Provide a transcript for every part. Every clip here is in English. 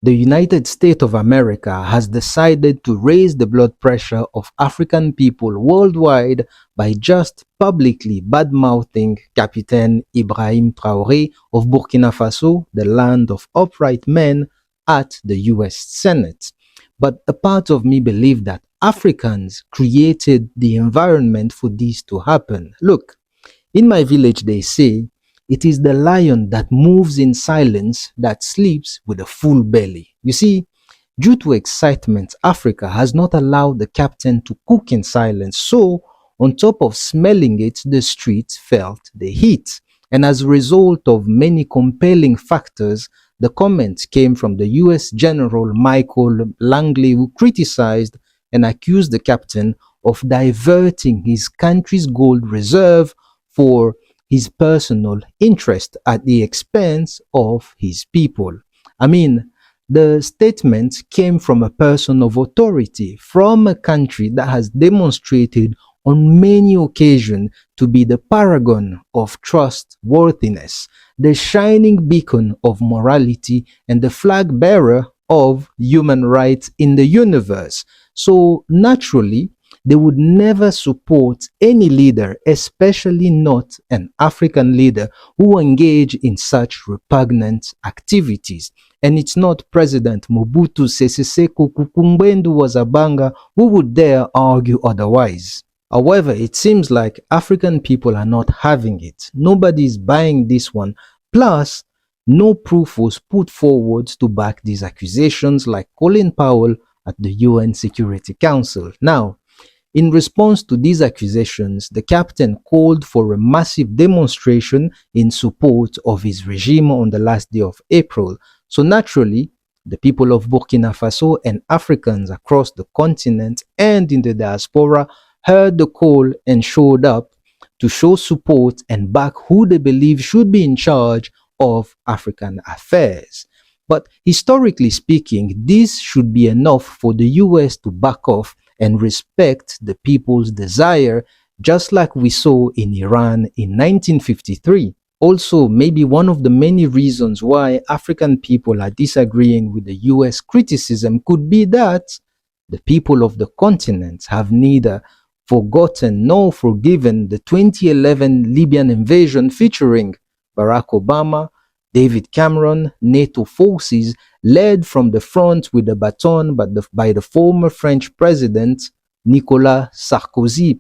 The United States of America has decided to raise the blood pressure of African people worldwide by just publicly badmouthing Captain Ibrahim Traore of Burkina Faso, the land of upright men, at the US Senate. But a part of me believes that Africans created the environment for this to happen. Look, in my village they say, it is the lion that moves in silence that sleeps with a full belly. You see, due to excitement, Africa has not allowed the captain to cook in silence. So, on top of smelling it, the streets felt the heat. And as a result of many compelling factors, the comment came from the US General Michael Langley, who criticized and accused the captain of diverting his country's gold reserve for his personal interest at the expense of his people. I mean, the statement came from a person of authority from a country that has demonstrated on many occasions to be the paragon of trustworthiness, the shining beacon of morality, and the flag bearer of human rights in the universe. So naturally, they would never support any leader, especially not an African leader, who engage in such repugnant activities. And it's not President Mobutu Sese Seko Kukumbwendu Wazabanga who would dare argue otherwise. However, it seems like African people are not having it. Nobody is buying this one. Plus, no proof was put forward to back these accusations, like Colin Powell at the UN Security Council. Now, in response to these accusations, the captain called for a massive demonstration in support of his regime on the last day of April. So naturally, the people of Burkina Faso and Africans across the continent and in the diaspora heard the call and showed up to show support and back who they believe should be in charge of African affairs. But historically speaking, this should be enough for the US to back off and respect the people's desire, just like we saw in Iran in 1953. Also, maybe one of the many reasons why African people are disagreeing with the US criticism could be that the people of the continent have neither forgotten nor forgiven the 2011 Libyan invasion featuring Barack Obama, David Cameron, NATO forces led from the front with a baton by the former French president Nicolas Sarkozy,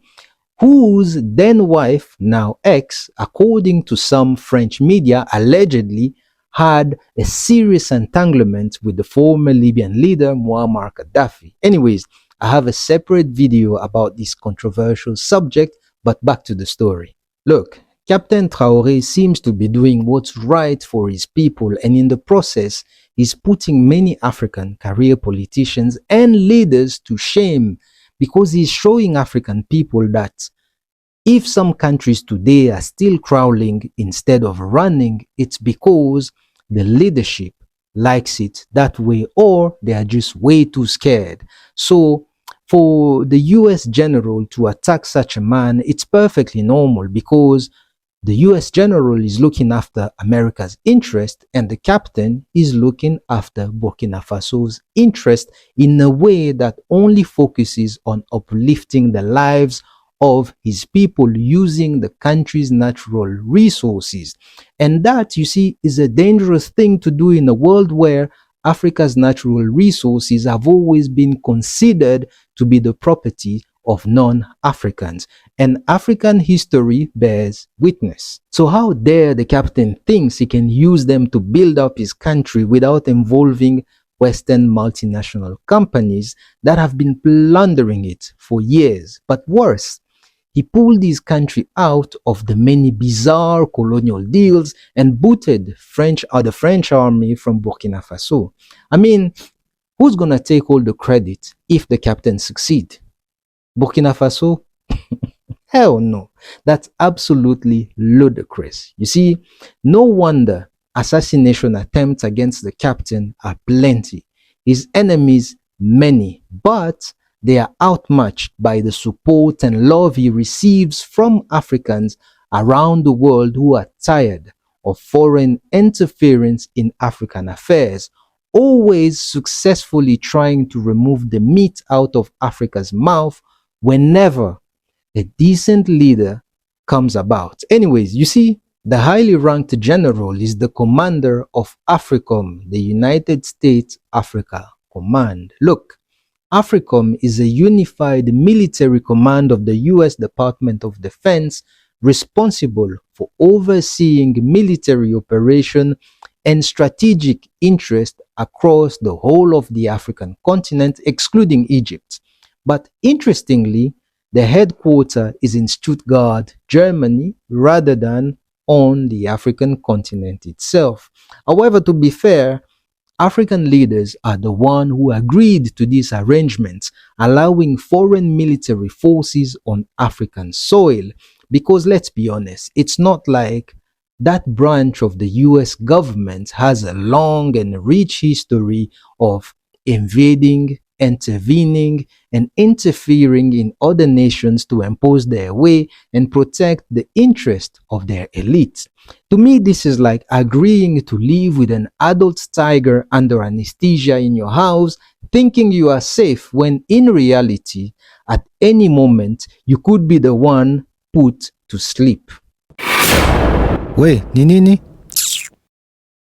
whose then wife, now ex, according to some French media, allegedly had a serious entanglement with the former Libyan leader Muammar Gaddafi. Anyways, I have a separate video about this controversial subject, but back to the story. Look, Captain Traoré seems to be doing what's right for his people, and in the process, he's putting many African career politicians and leaders to shame, because he's showing African people that if some countries today are still crawling instead of running, it's because the leadership likes it that way, or they are just way too scared. So for the US general to attack such a man, it's perfectly normal, because the US general is looking after America's interest and the captain is looking after Burkina Faso's interest in a way that only focuses on uplifting the lives of his people using the country's natural resources. And that, you see, is a dangerous thing to do in a world where Africa's natural resources have always been considered to be the property of non-Africans, and African history bears witness. So how dare the captain thinks he can use them to build up his country without involving Western multinational companies that have been plundering it for years? But worse, he pulled his country out of the many bizarre colonial deals and booted the French army from Burkina Faso. I mean, who's gonna take all the credit if the captain succeeds? Burkina Faso? Hell no. That's absolutely ludicrous. You see, no wonder assassination attempts against the captain are plenty. His enemies many, but they are outmatched by the support and love he receives from Africans around the world who are tired of foreign interference in African affairs, always successfully trying to remove the meat out of Africa's mouth whenever a decent leader comes about. Anyways, you see, the highly ranked general is the commander of AFRICOM, the United States Africa Command. Look, AFRICOM is a unified military command of the US Department of Defense responsible for overseeing military operation and strategic interest across the whole of the African continent, excluding Egypt. But interestingly, the headquarters is in Stuttgart, Germany, rather than on the African continent itself. However, to be fair, African leaders are the one who agreed to these arrangements, allowing foreign military forces on African soil. Because let's be honest, it's not like that branch of the US government has a long and rich history of invading, intervening, and interfering in other nations to impose their way and protect the interest of their elites. To me, this is like agreeing to live with an adult tiger under anesthesia in your house, thinking you are safe when in reality, at any moment, you could be the one put to sleep. We, ni nini?